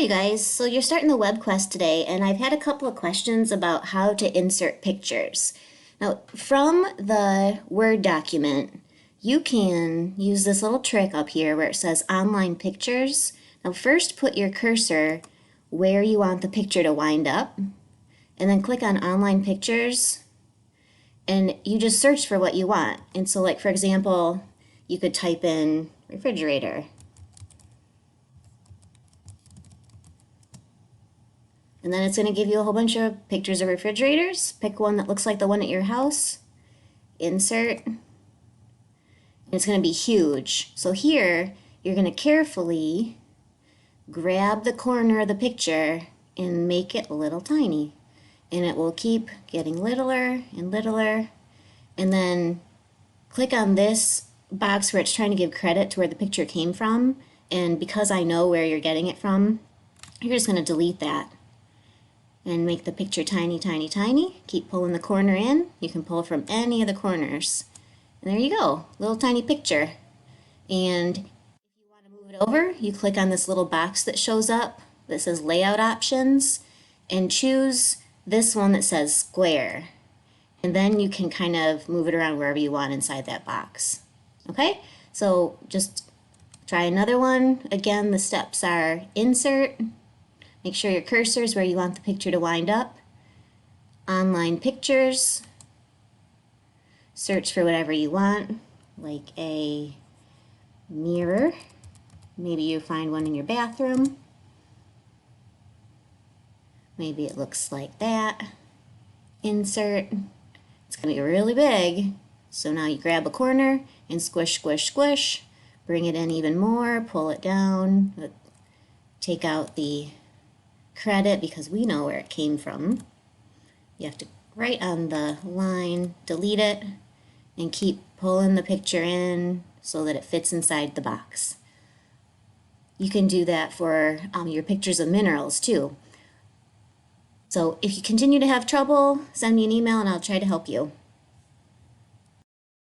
Hi guys, so you're starting the webquest today and I've had a couple of questions about how to insert pictures. Now from the Word document you can use this little trick up here where it says online pictures. Now first put your cursor where you want the picture to wind up and then click on online pictures and you just search for what you want. And so like for example you could type in refrigerator. And then it's going to give you a whole bunch of pictures of refrigerators. Pick one that looks like the one at your house. Insert. And it's going to be huge. So here, you're going to carefully grab the corner of the picture and make it a little tiny. And it will keep getting littler and littler. And then click on this box where it's trying to give credit to where the picture came from. And because I know where you're getting it from, you're just going to delete that. And make the picture tiny, tiny, tiny. Keep pulling the corner in. You can pull from any of the corners. And there you go, little tiny picture. And if you want to move it over, you click on this little box that shows up that says Layout Options and choose this one that says Square. And then you can kind of move it around wherever you want inside that box. Okay, so just try another one. Again, the steps are insert. Make sure your cursor is where you want the picture to wind up. Online pictures. Search for whatever you want, like a mirror. Maybe you find one in your bathroom. Maybe it looks like that. Insert. It's going to be really big. So now you grab a corner and squish, squish, squish. Bring it in even more. Pull it down. Take out the credit because we know where it came from. You have to right on the line, delete it, and keep pulling the picture in so that it fits inside the box. You can do that for your pictures of minerals too. So if you continue to have trouble, send me an email and I'll try to help you.